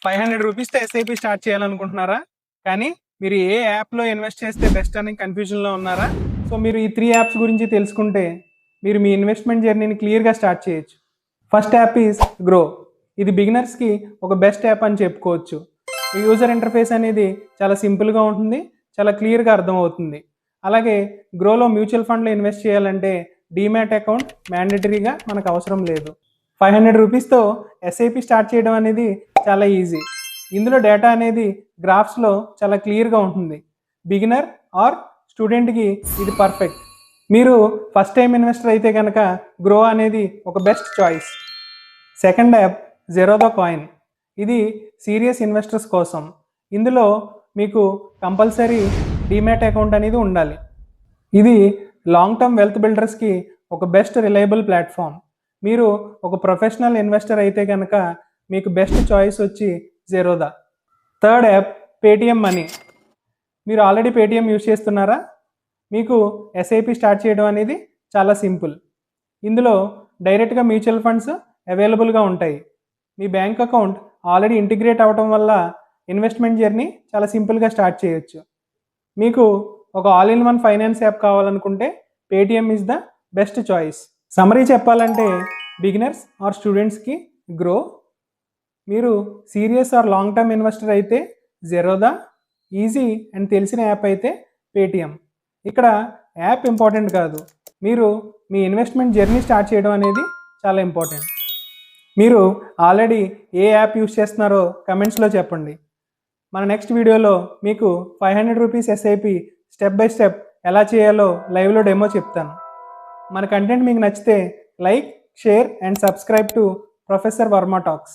రూ. 500తో SIP start చేయాలనుకుంటున్నారా? కానీ మీరు ఏ యాప్లో ఇన్వెస్ట్ చేస్తే బెస్ట్ అని కన్ఫ్యూజన్లో ఉన్నారా? సో మీరు ఈ 3 యాప్స్ గురించి తెలుసుకుంటే మీరు మీ ఇన్వెస్ట్మెంట్ జర్నీని క్లియర్గా స్టార్ట్ చేయొచ్చు. First app is grow. ఇది బిగినర్స్కి ఒక బెస్ట్ యాప్ అని చెప్పుకోవచ్చు. ఈ యూజర్ ఇంటర్ఫేస్ అనేది చాలా సింపుల్గా ఉంటుంది, చాలా క్లియర్గా అర్థమవుతుంది. అలాగే గ్రోలో మ్యూచువల్ ఫండ్లో ఇన్వెస్ట్ చేయాలంటే డీమ్యాట్ అకౌంట్ మ్యాండేటరీగా మనకు అవసరం లేదు. రూ. 500తో ఎస్ఐపి స్టార్ట్ చేయడం అనేది చాలా ఈజీ. ఇందులో డేటా అనేది గ్రాఫ్స్లో చాలా క్లియర్గా ఉంటుంది. బిగినర్ ఆర్ స్టూడెంట్కి ఇది పర్ఫెక్ట్. మీరు ఫస్ట్ టైం ఇన్వెస్టర్ అయితే కనుక గ్రో అనేది ఒక best choice. Second app Zerodha coin. ఇది సీరియస్ ఇన్వెస్టర్స్ కోసం. ఇందులో మీకు కంపల్సరీ డీమ్యాట్ అకౌంట్ అనేది ఉండాలి. ఇది లాంగ్ టర్మ్ వెల్త్ బిల్డర్స్కి ఒక బెస్ట్ రిలయబుల్ ప్లాట్ఫామ్. మీరు ఒక ప్రొఫెషనల్ ఇన్వెస్టర్ అయితే కనుక మీకు బెస్ట్ చాయిస్ వచ్చి Zerodha. Third app Paytm money. మీరు ఆల్రెడీ పేటిఎం యూజ్ చేస్తున్నారా? మీకు ఎస్ఐపి స్టార్ట్ చేయడం అనేది చాలా సింపుల్. ఇందులో డైరెక్ట్గా మ్యూచువల్ ఫండ్స్ అవైలబుల్గా ఉంటాయి. మీ బ్యాంక్ అకౌంట్ ఆల్రెడీ ఇంటిగ్రేట్ అవ్వడం వల్ల ఇన్వెస్ట్మెంట్ జర్నీ చాలా సింపుల్గా స్టార్ట్ చేయొచ్చు. మీకు ఒక all in one finance app కావాలనుకుంటే Paytm is the best choice. Summary చెప్పాలంటే బిగినర్స్ ఆర్ స్టూడెంట్స్కి గ్రో, మీరు serious or long term investor అయితే జెరోదా, ఈజీ అండ్ తెలిసిన యాప్ అయితే పేటిఎం. ఇక్కడ యాప్ ఇంపార్టెంట్ కాదు, మీరు మీ ఇన్వెస్ట్మెంట్ జర్నీ స్టార్ట్ చేయడం అనేది చాలా ఇంపార్టెంట్. మీరు ఆల్రెడీ ఏ యాప్ యూస్ చేస్తున్నారో కమెంట్స్లో చెప్పండి. మన నెక్స్ట్ వీడియోలో మీకు రూ. 500 ఎస్ఐపి స్టెప్ బై స్టెప్ ఎలా చేయాలో లైవ్లో డెమో చెప్తాను. మన కంటెంట్ మీకు నచ్చితే like, share and subscribe to professor Varma talks.